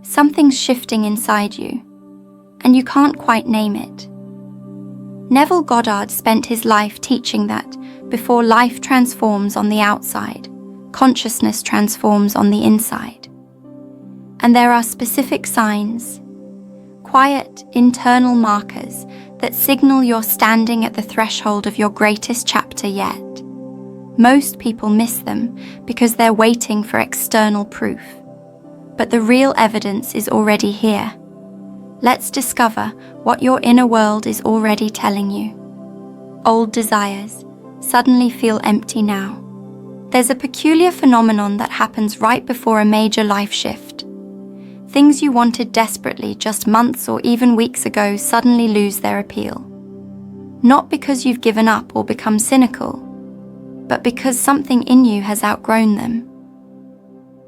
Something's shifting inside you, and you can't quite name it. Neville Goddard spent his life teaching that before life transforms on the outside, consciousness transforms on the inside. And there are specific signs, quiet internal markers that signal you're standing at the threshold of your greatest chapter yet. Most people miss them because they're waiting for external proof. But the real evidence is already here. Let's discover what your inner world is already telling you. Old desires suddenly feel empty now. There's a peculiar phenomenon that happens right before a major life shift. Things you wanted desperately just months or even weeks ago suddenly lose their appeal. Not because you've given up or become cynical, but because something in you has outgrown them.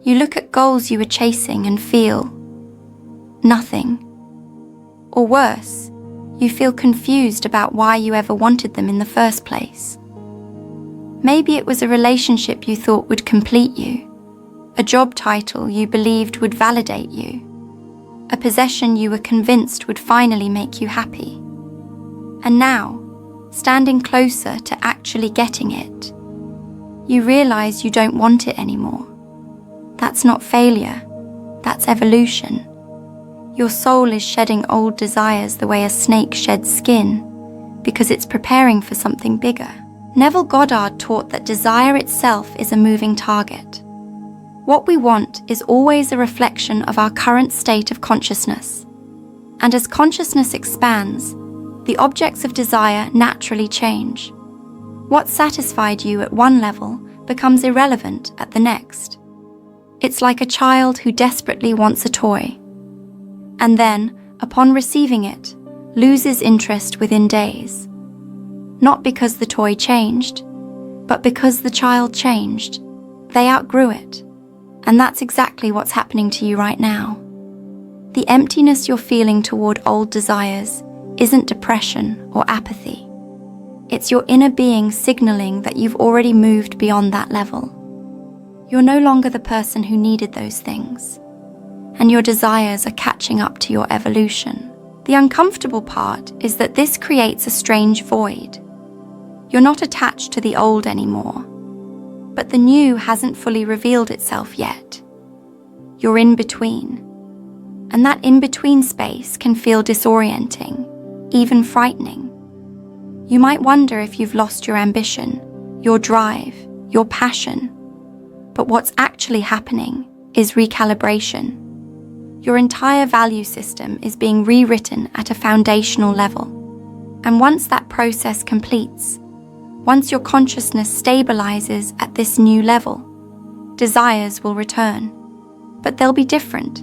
You look at goals you were chasing and feel nothing. Or worse, you feel confused about why you ever wanted them in the first place. Maybe it was a relationship you thought would complete you, a job title you believed would validate you, a possession you were convinced would finally make you happy. And now, standing closer to actually getting it, you realize you don't want it anymore. That's not failure, that's evolution. Your soul is shedding old desires the way a snake sheds skin, because it's preparing for something bigger. Neville Goddard taught that desire itself is a moving target. What we want is always a reflection of our current state of consciousness. And as consciousness expands, the objects of desire naturally change. What satisfied you at one level becomes irrelevant at the next. It's like a child who desperately wants a toy, and then, upon receiving it, loses interest within days. Not because the toy changed, but because the child changed. They outgrew it, and that's exactly what's happening to you right now. The emptiness you're feeling toward old desires isn't depression or apathy. It's your inner being signaling that you've already moved beyond that level. You're no longer the person who needed those things, and your desires are catching up to your evolution. The uncomfortable part is that this creates a strange void. You're not attached to the old anymore, but the new hasn't fully revealed itself yet. You're in between, and that in-between space can feel disorienting, even frightening. You might wonder if you've lost your ambition, your drive, your passion, but what's actually happening is recalibration. Your entire value system is being rewritten at a foundational level. And once that process completes, once your consciousness stabilizes at this new level, desires will return. But they'll be different,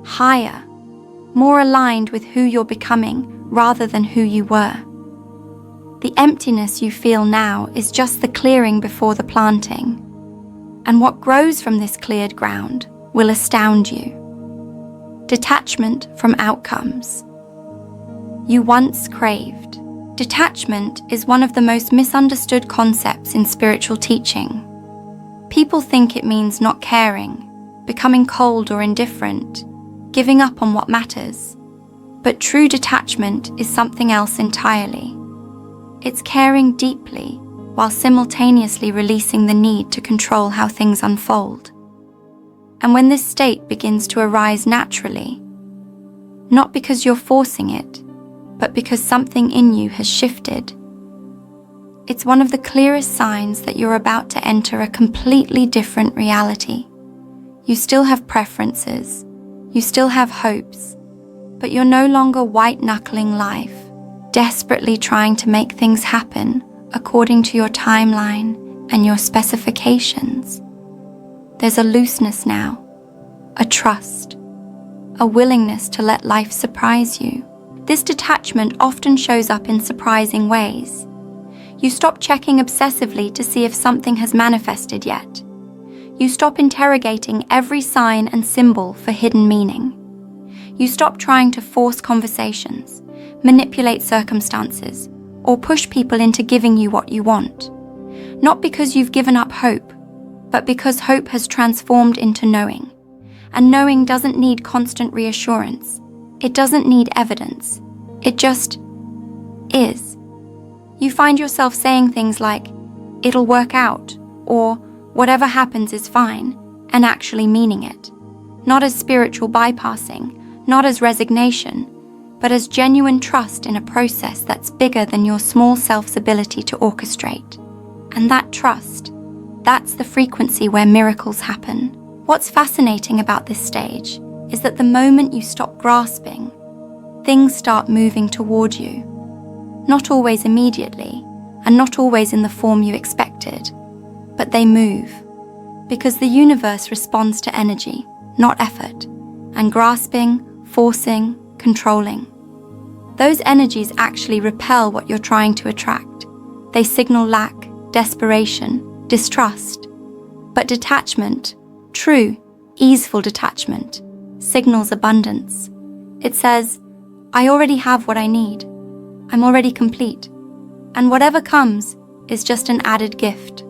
higher, more aligned with who you're becoming rather than who you were. The emptiness you feel now is just the clearing before the planting. And what grows from this cleared ground will astound you. Detachment from outcomes. You once craved. Detachment is one of the most misunderstood concepts in spiritual teaching. People think it means not caring, becoming cold or indifferent, giving up on what matters. But true detachment is something else entirely. It's caring deeply while simultaneously releasing the need to control how things unfold. And when this state begins to arise naturally, not because you're forcing it, but because something in you has shifted, it's one of the clearest signs that you're about to enter a completely different reality. You still have preferences, you still have hopes, but you're no longer white-knuckling life, desperately trying to make things happen according to your timeline and your specifications. There's a looseness now, a trust, a willingness to let life surprise you. This detachment often shows up in surprising ways. You stop checking obsessively to see if something has manifested yet. You stop interrogating every sign and symbol for hidden meaning. You stop trying to force conversations, manipulate circumstances, or push people into giving you what you want. Not because you've given up hope, but because hope has transformed into knowing. and knowing doesn't need constant reassurance. It doesn't need evidence. It just is. You find yourself saying things like, "It'll work out," or "Whatever happens is fine," and actually meaning it. Not as spiritual bypassing, not as resignation, but as genuine trust in a process that's bigger than your small self's ability to orchestrate. And that trust, that's the frequency where miracles happen. What's fascinating about this stage is that the moment you stop grasping, things start moving toward you. Not always immediately, and not always in the form you expected, but they move, because the universe responds to energy, not effort, and grasping, forcing, controlling. Those energies actually repel what you're trying to attract. They signal lack, desperation, distrust. But detachment, true, easeful detachment, signals abundance. It says, "I already have what I need. I'm already complete. And whatever comes is just an added gift."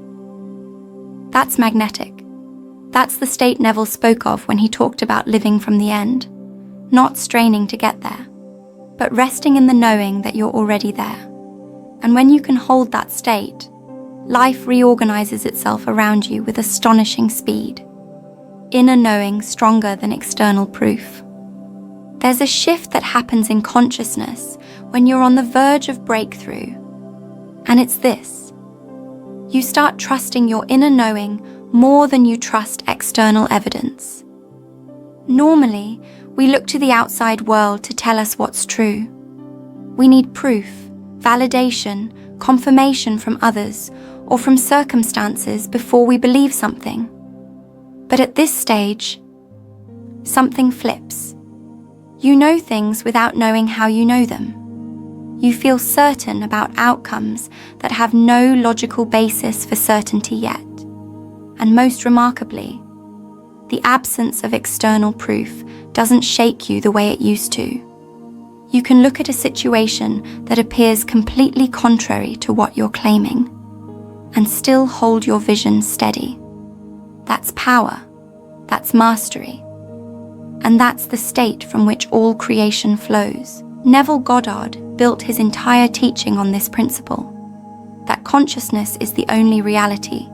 That's magnetic. That's the state Neville spoke of when he talked about living from the end, not straining to get there, but resting in the knowing that you're already there. And when you can hold that state, life reorganizes itself around you with astonishing speed. Inner knowing stronger than external proof. There's a shift that happens in consciousness when you're on the verge of breakthrough. And it's this. You start trusting your inner knowing more than you trust external evidence. Normally, we look to the outside world to tell us what's true. We need proof, validation, confirmation from others, or from circumstances before we believe something. But at this stage, something flips. You know things without knowing how you know them. You feel certain about outcomes that have no logical basis for certainty yet. And most remarkably, the absence of external proof doesn't shake you the way it used to. You can look at a situation that appears completely contrary to what you're claiming and still hold your vision steady. That's power. That's mastery. And that's the state from which all creation flows. Neville Goddard built his entire teaching on this principle, that consciousness is the only reality,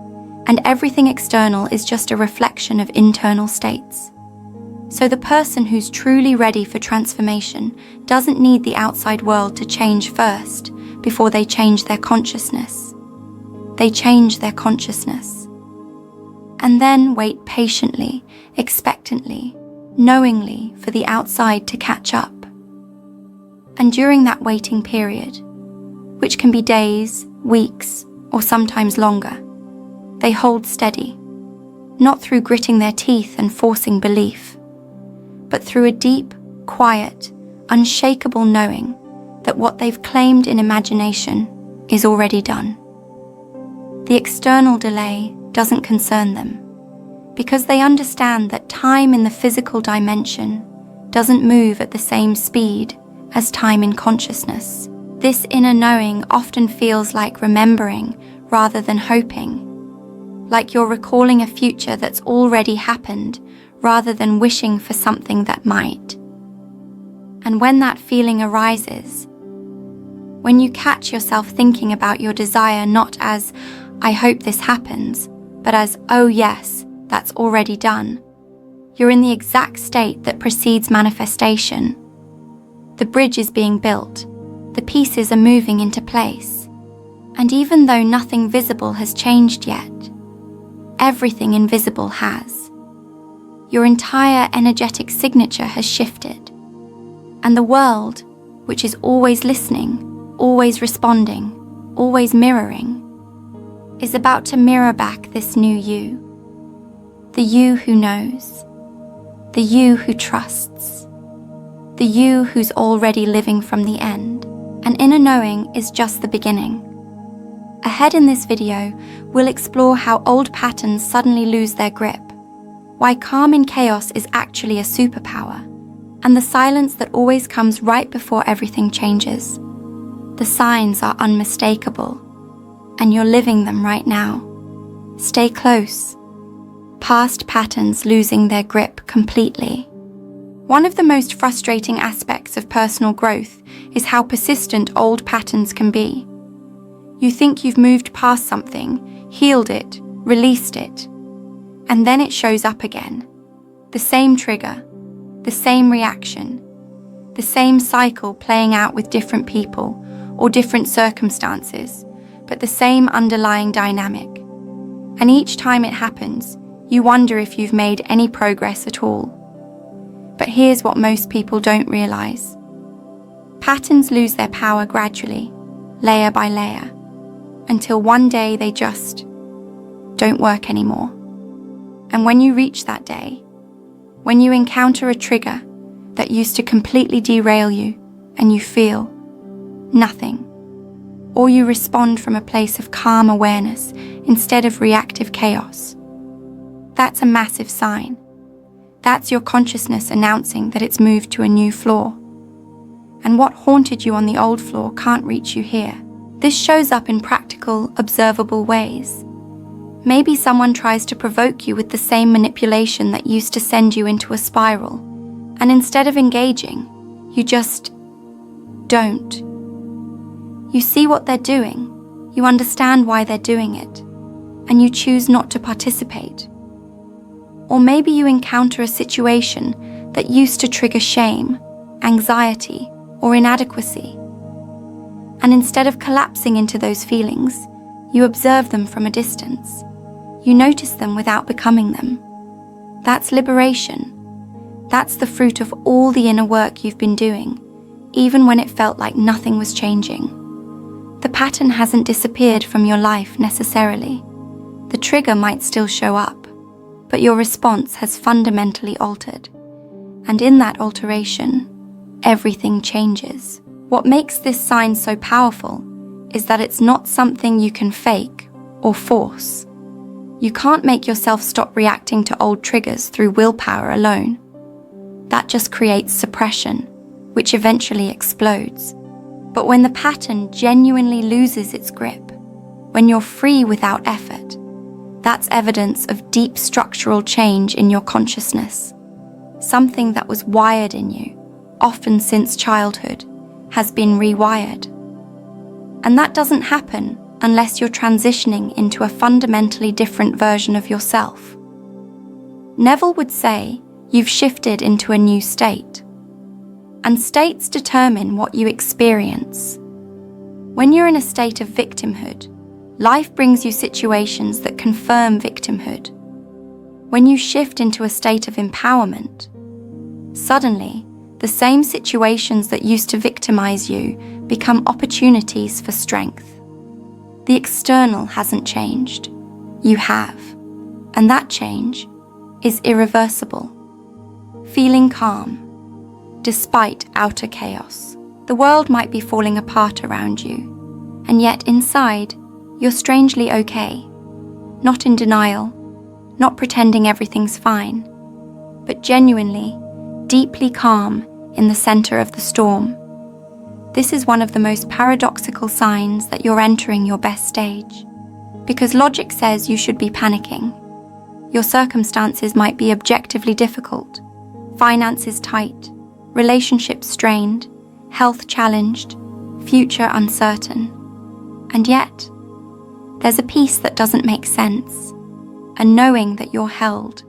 and everything external is just a reflection of internal states. So the person who's truly ready for transformation doesn't need the outside world to change first before they change their consciousness. They change their consciousness. And then wait patiently, expectantly, knowingly for the outside to catch up. And during that waiting period, which can be days, weeks, or sometimes longer, they hold steady, not through gritting their teeth and forcing belief, but through a deep, quiet, unshakable knowing that what they've claimed in imagination is already done. The external delay doesn't concern them, because they understand that time in the physical dimension doesn't move at the same speed as time in consciousness. This inner knowing often feels like remembering rather than hoping, like you're recalling a future that's already happened rather than wishing for something that might. And when that feeling arises, when you catch yourself thinking about your desire not as, "I hope this happens," but as, "Oh yes, that's already done," you're in the exact state that precedes manifestation. The bridge is being built, the pieces are moving into place, and even though nothing visible has changed yet, everything invisible has. Your entire energetic signature has shifted, and the world, which is always listening, always responding, always mirroring, is about to mirror back this new you. The you who knows, the you who trusts, the you who's already living from the end. And inner knowing is just the beginning. Ahead in this video, we'll explore how old patterns suddenly lose their grip, why calm in chaos is actually a superpower, and the silence that always comes right before everything changes. The signs are unmistakable, and you're living them right now. Stay close, past patterns losing their grip completely. One of the most frustrating aspects of personal growth is how persistent old patterns can be. You think you've moved past something, healed it, released it, and then it shows up again. The same trigger, the same reaction, the same cycle playing out with different people or different circumstances, but the same underlying dynamic. And each time it happens, you wonder if you've made any progress at all. But here's what most people don't realize. Patterns lose their power gradually, layer by layer, until one day they just don't work anymore. And when you reach that day, when you encounter a trigger that used to completely derail you and you feel nothing, or you respond from a place of calm awareness instead of reactive chaos, that's a massive sign. That's your consciousness announcing that it's moved to a new floor. And what haunted you on the old floor can't reach you here. This shows up in practical, observable ways. Maybe someone tries to provoke you with the same manipulation that used to send you into a spiral, and instead of engaging, you just don't. You see what they're doing, you understand why they're doing it, and you choose not to participate. Or maybe you encounter a situation that used to trigger shame, anxiety, or inadequacy. And instead of collapsing into those feelings, you observe them from a distance. You notice them without becoming them. That's liberation. That's the fruit of all the inner work you've been doing, even when it felt like nothing was changing. The pattern hasn't disappeared from your life necessarily. The trigger might still show up, but your response has fundamentally altered. And in that alteration, everything changes. What makes this sign so powerful is that it's not something you can fake or force. You can't make yourself stop reacting to old triggers through willpower alone. That just creates suppression, which eventually explodes. But when the pattern genuinely loses its grip, when you're free without effort, that's evidence of deep structural change in your consciousness. Something that was wired in you, often since childhood, has been rewired. And that doesn't happen unless you're transitioning into a fundamentally different version of yourself. Neville would say you've shifted into a new state. And states determine what you experience. When you're in a state of victimhood, life brings you situations that confirm victimhood. When you shift into a state of empowerment, suddenly, the same situations that used to victimize you become opportunities for strength. The external hasn't changed. You have. And that change is irreversible. Feeling calm, despite outer chaos. The world might be falling apart around you, and yet inside, you're strangely okay. Not in denial, not pretending everything's fine, but genuinely, deeply calm in the center of the storm. This is one of the most paradoxical signs that you're entering your best stage. Because logic says you should be panicking. Your circumstances might be objectively difficult, finances tight, relationships strained, health challenged, future uncertain. And yet, there's a peace that doesn't make sense, a knowing that you're held,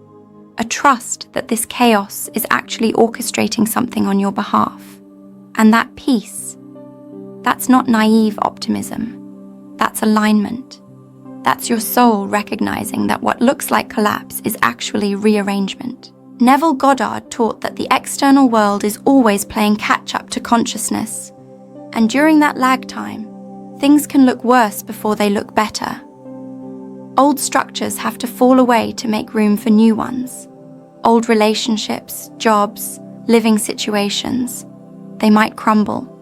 a trust that this chaos is actually orchestrating something on your behalf. And that peace, that's not naive optimism, that's alignment. That's your soul recognizing that what looks like collapse is actually rearrangement. Neville Goddard taught that the external world is always playing catch-up to consciousness, and during that lag time, things can look worse before they look better. Old structures have to fall away to make room for new ones. Old relationships, jobs, living situations, they might crumble.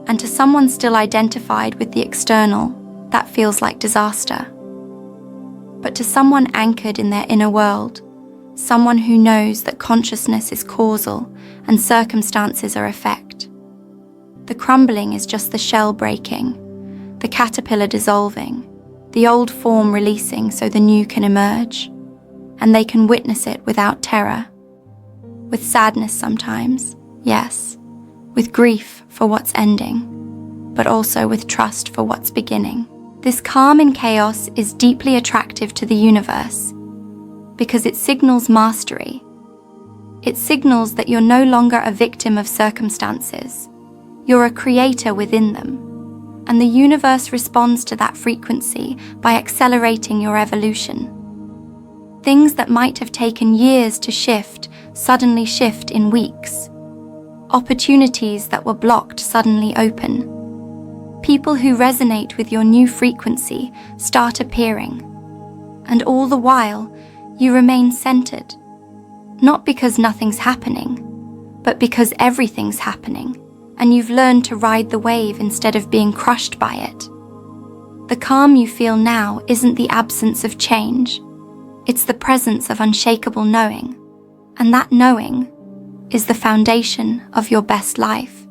And to someone still identified with the external, that feels like disaster. But to someone anchored in their inner world, someone who knows that consciousness is causal and circumstances are effect, the crumbling is just the shell breaking, the caterpillar dissolving, the old form releasing so the new can emerge. and they can witness it without terror. With sadness sometimes, yes, with grief for what's ending, but also with trust for what's beginning. This calm in chaos is deeply attractive to the universe because it signals mastery. It signals that you're no longer a victim of circumstances. You're a creator within them, and the universe responds to that frequency by accelerating your evolution. Things that might have taken years to shift suddenly shift in weeks. Opportunities that were blocked suddenly open. People who resonate with your new frequency start appearing, and all the while, you remain centered. Not because nothing's happening, but because everything's happening, and you've learned to ride the wave instead of being crushed by it. The calm you feel now isn't the absence of change, it's the presence of unshakable knowing, and that knowing is the foundation of your best life.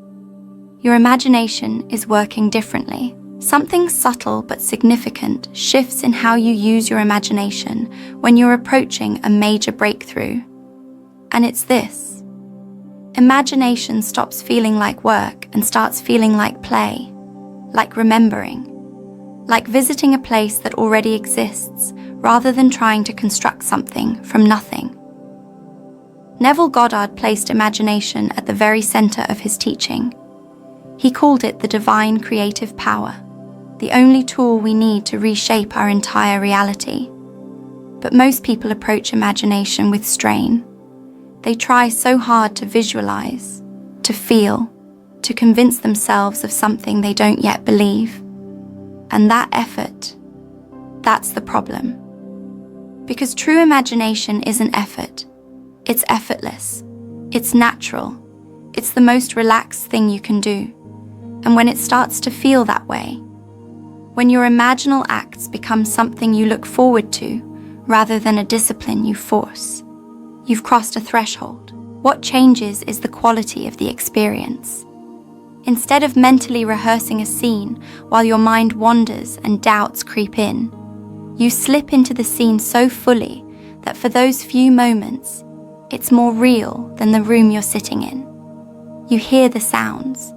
Your imagination is working differently. Something subtle but significant shifts in how you use your imagination when you're approaching a major breakthrough. And it's this. Imagination stops feeling like work and starts feeling like play, like remembering, like visiting a place that already exists rather than trying to construct something from nothing. Neville Goddard placed imagination at the very center of his teaching. He called it the divine creative power, the only tool we need to reshape our entire reality. But most people approach imagination with strain. They try so hard to visualize, to feel, to convince themselves of something they don't yet believe. And that effort, that's the problem. Because true imagination isn't effort. It's effortless. It's natural. It's the most relaxed thing you can do. And when it starts to feel that way, when your imaginal acts become something you look forward to rather than a discipline you force, you've crossed a threshold. What changes is the quality of the experience. Instead of mentally rehearsing a scene while your mind wanders and doubts creep in, you slip into the scene so fully that for those few moments, it's more real than the room you're sitting in. You hear the sounds.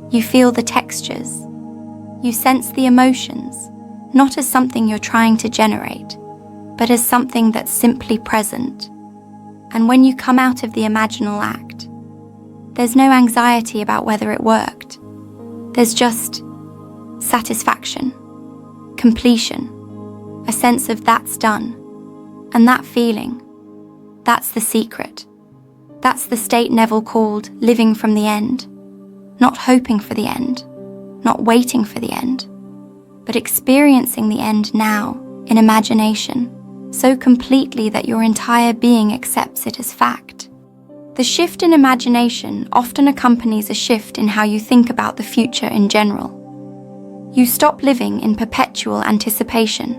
You feel the textures. You sense the emotions, not as something you're trying to generate, but as something that's simply present. And when you come out of the imaginal act, there's no anxiety about whether it worked. There's just satisfaction, completion, a sense of that's done. And that feeling, that's the secret. That's the state Neville called living from the end. Not hoping for the end, not waiting for the end, but experiencing the end now in imagination, so completely that your entire being accepts it as fact. The shift in imagination often accompanies a shift in how you think about the future in general. You stop living in perpetual anticipation,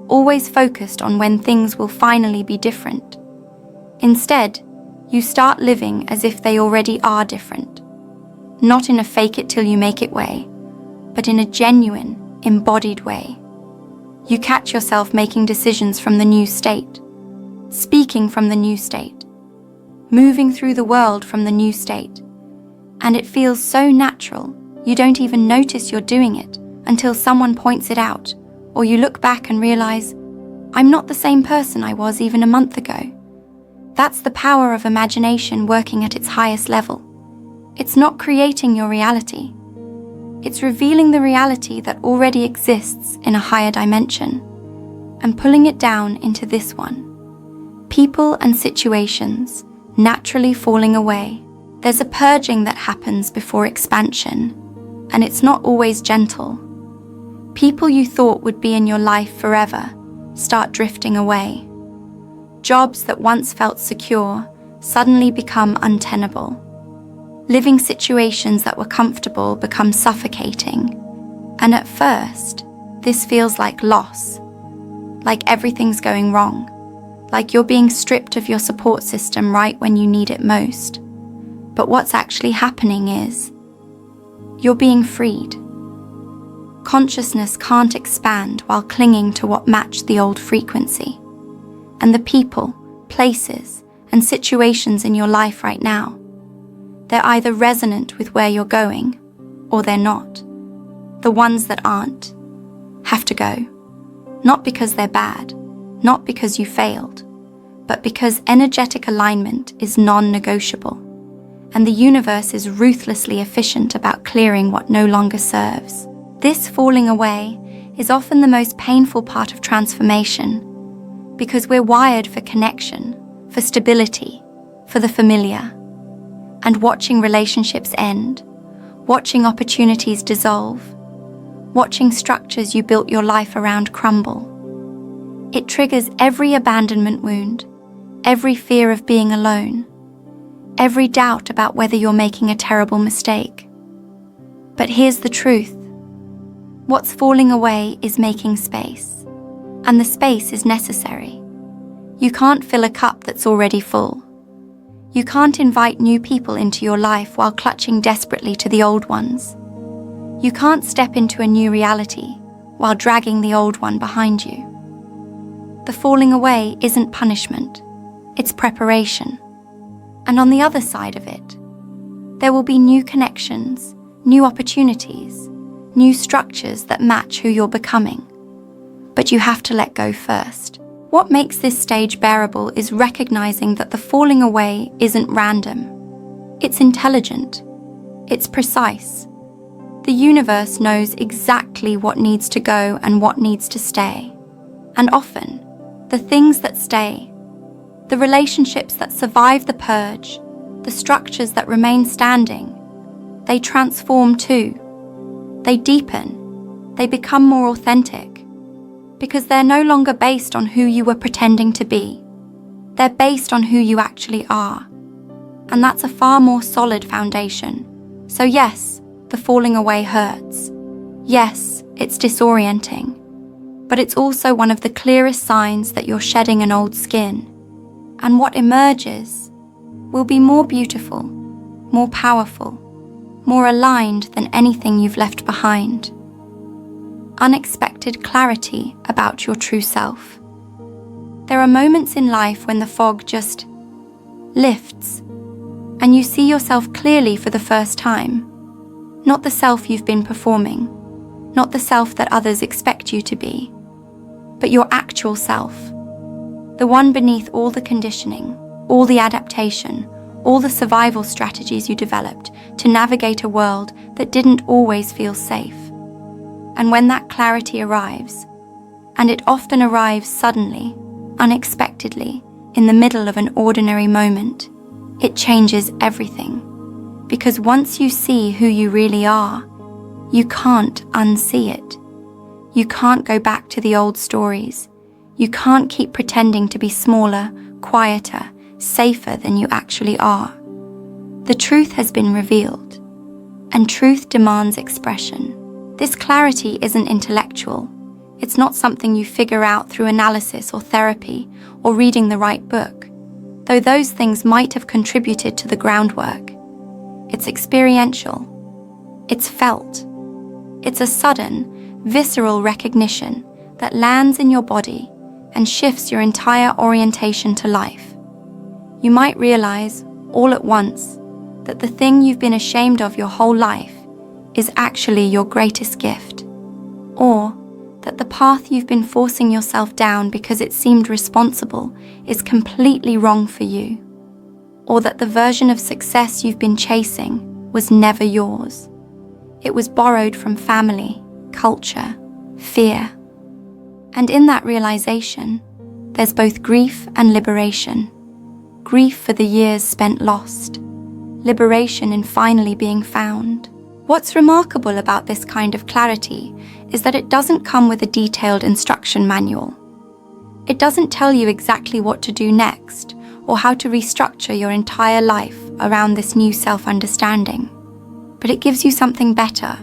always focused on when things will finally be different. Instead, you start living as if they already are different, not in a fake-it-till-you-make-it way, but in a genuine, embodied way. You catch yourself making decisions from the new state, speaking from the new state, moving through the world from the new state, and it feels so natural you don't even notice you're doing it until someone points it out, or you look back and realize, I'm not the same person I was even a month ago. That's the power of imagination working at its highest level. It's not creating your reality. It's revealing the reality that already exists in a higher dimension and pulling it down into this one. People and situations naturally falling away. There's a purging that happens before expansion, and it's not always gentle. People you thought would be in your life forever start drifting away. Jobs that once felt secure suddenly become untenable. Living situations that were comfortable become suffocating. And at first, this feels like loss, like everything's going wrong, like you're being stripped of your support system right when you need it most. But what's actually happening is, you're being freed. Consciousness can't expand while clinging to what matched the old frequency. and the people, places, and situations in your life right now. They're either resonant with where you're going, or they're not. The ones that aren't have to go. Not because they're bad, not because you failed, but because energetic alignment is non-negotiable, and the universe is ruthlessly efficient about clearing what no longer serves. This falling away is often the most painful part of transformation, because we're wired for connection, for stability, for the familiar. And watching relationships end, watching opportunities dissolve, watching structures you built your life around crumble, it triggers every abandonment wound, every fear of being alone, every doubt about whether you're making a terrible mistake. But here's the truth. What's falling away is making space, and the space is necessary. You can't fill a cup that's already full. You can't invite new people into your life while clutching desperately to the old ones. You can't step into a new reality while dragging the old one behind you. The falling away isn't punishment, it's preparation. And on the other side of it, there will be new connections, new opportunities, new structures that match who you're becoming. But you have to let go first. What makes this stage bearable is recognizing that the falling away isn't random. It's intelligent. It's precise. The universe knows exactly what needs to go and what needs to stay. And often, the things that stay, the relationships that survive the purge, the structures that remain standing, they transform too. They deepen. They become more authentic. Because they're no longer based on who you were pretending to be. They're based on who you actually are. And that's a far more solid foundation. So yes, the falling away hurts. Yes, it's disorienting. But it's also one of the clearest signs that you're shedding an old skin. And what emerges will be more beautiful, more powerful, more aligned than anything you've left behind. Unexpected clarity about your true self. There are moments in life when the fog just lifts and you see yourself clearly for the first time. Not the self you've been performing, not the self that others expect you to be, but your actual self. The one beneath all the conditioning, all the adaptation, all the survival strategies you developed to navigate a world that didn't always feel safe. And when that clarity arrives, and it often arrives suddenly, unexpectedly, in the middle of an ordinary moment, it changes everything. Because once you see who you really are, you can't unsee it. You can't go back to the old stories. You can't keep pretending to be smaller, quieter, safer than you actually are. The truth has been revealed, and truth demands expression. This clarity isn't intellectual. It's not something you figure out through analysis or therapy or reading the right book, though those things might have contributed to the groundwork. It's experiential. It's felt. It's a sudden, visceral recognition that lands in your body and shifts your entire orientation to life. You might realize, all at once, that the thing you've been ashamed of your whole life is actually your greatest gift, or that the path you've been forcing yourself down because it seemed responsible is completely wrong for you, or that the version of success you've been chasing was never yours. It was borrowed from family, culture, fear. And in that realization, there's both grief and liberation. Grief for the years spent lost, liberation in finally being found. What's remarkable about this kind of clarity is that it doesn't come with a detailed instruction manual. It doesn't tell you exactly what to do next or how to restructure your entire life around this new self-understanding. But it gives you something better.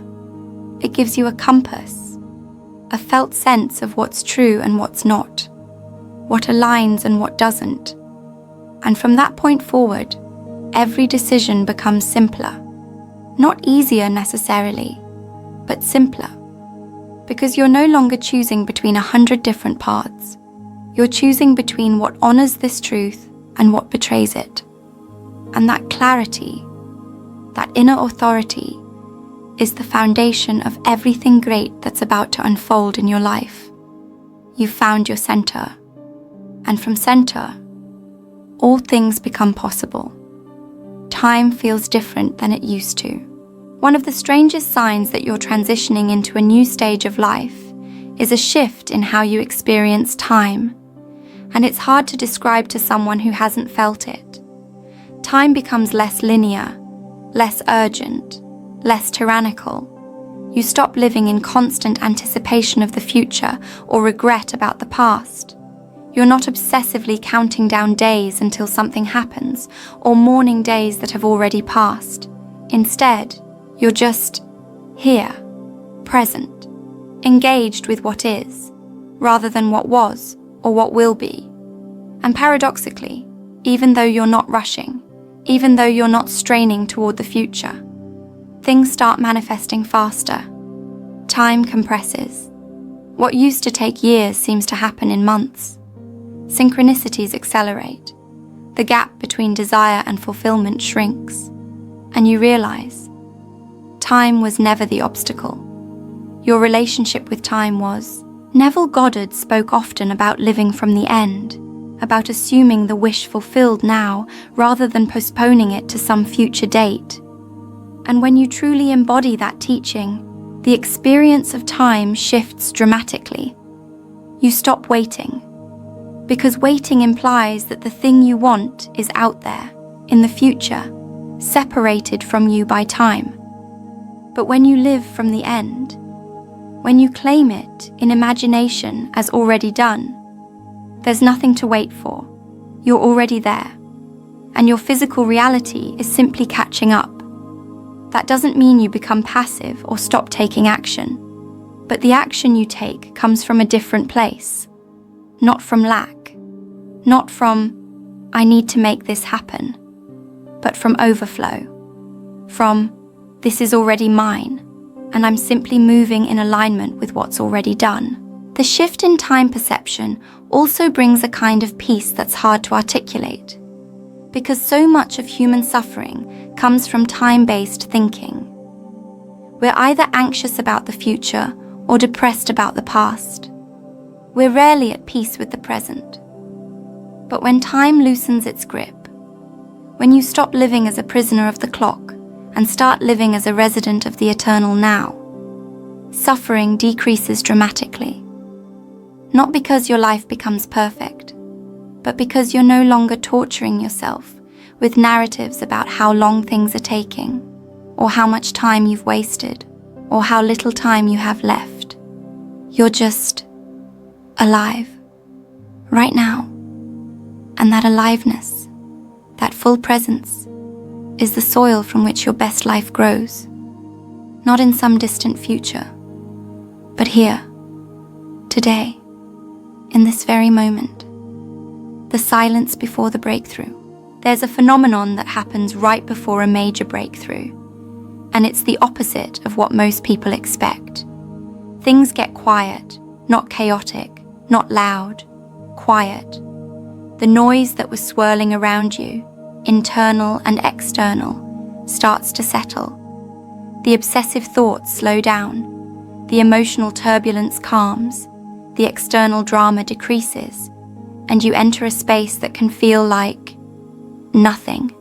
It gives you a compass, a felt sense of what's true and what's not, what aligns and what doesn't. And from that point forward, every decision becomes simpler. Not easier necessarily, but simpler. Because you're no longer choosing between 100 different paths. You're choosing between what honors this truth and what betrays it. And that clarity, that inner authority, is the foundation of everything great that's about to unfold in your life. You've found your center, and from center, all things become possible. Time feels different than it used to. One of the strangest signs that you're transitioning into a new stage of life is a shift in how you experience time, and it's hard to describe to someone who hasn't felt it. Time becomes less linear, less urgent, less tyrannical. You stop living in constant anticipation of the future or regret about the past. You're not obsessively counting down days until something happens or mourning days that have already passed. Instead, you're just here, present, engaged with what is, rather than what was or what will be. And paradoxically, even though you're not rushing, even though you're not straining toward the future, things start manifesting faster. Time compresses. What used to take years seems to happen in months. Synchronicities accelerate. The gap between desire and fulfillment shrinks. And you realize, time was never the obstacle. Your relationship with time was. Neville Goddard spoke often about living from the end, about assuming the wish fulfilled now rather than postponing it to some future date. And when you truly embody that teaching, the experience of time shifts dramatically. You stop waiting, because waiting implies that the thing you want is out there, in the future, separated from you by time. But when you live from the end, when you claim it in imagination as already done, there's nothing to wait for. You're already there, and your physical reality is simply catching up. That doesn't mean you become passive or stop taking action, but the action you take comes from a different place, not from lack, not from, I need to make this happen, but from overflow, from, this is already mine, and I'm simply moving in alignment with what's already done. The shift in time perception also brings a kind of peace that's hard to articulate, because so much of human suffering comes from time-based thinking. We're either anxious about the future or depressed about the past. We're rarely at peace with the present. But when time loosens its grip, when you stop living as a prisoner of the clock and start living as a resident of the eternal now, suffering decreases dramatically. Not because your life becomes perfect, but because you're no longer torturing yourself with narratives about how long things are taking, or how much time you've wasted, or how little time you have left. You're just alive, right now. And that aliveness, that full presence, is the soil from which your best life grows. Not in some distant future, but here, today, in this very moment. The silence before the breakthrough. There's a phenomenon that happens right before a major breakthrough, and it's the opposite of what most people expect. Things get quiet, not chaotic, not loud, quiet. The noise that was swirling around you, internal and external, starts to settle. The obsessive thoughts slow down, the emotional turbulence calms, the external drama decreases, and you enter a space that can feel like nothing,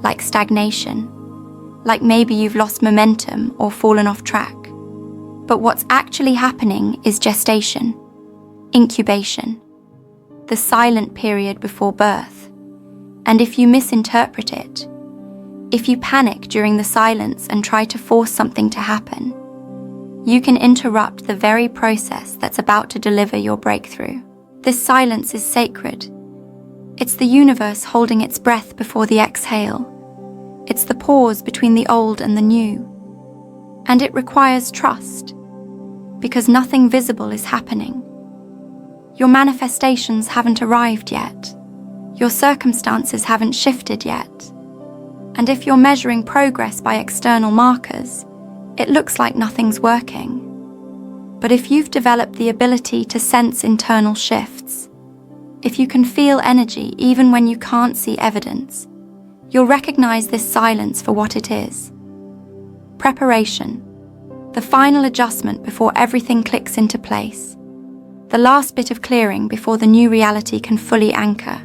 like stagnation, like maybe you've lost momentum or fallen off track. But what's actually happening is gestation, incubation, the silent period before birth. And if you misinterpret it, if you panic during the silence and try to force something to happen, you can interrupt the very process that's about to deliver your breakthrough. This silence is sacred. It's the universe holding its breath before the exhale. It's the pause between the old and the new. And it requires trust, because nothing visible is happening. Your manifestations haven't arrived yet. Your circumstances haven't shifted yet. And if you're measuring progress by external markers, it looks like nothing's working. But if you've developed the ability to sense internal shifts, If you can feel energy even when you can't see evidence, you'll recognize this silence for what it is. Preparation, the final adjustment before everything clicks into place, the last bit of clearing before the new reality can fully anchor.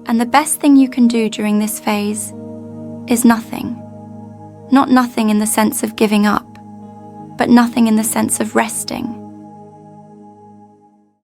And the best thing you can do during this phase is nothing. Not nothing in the sense of giving up, but nothing in the sense of resting.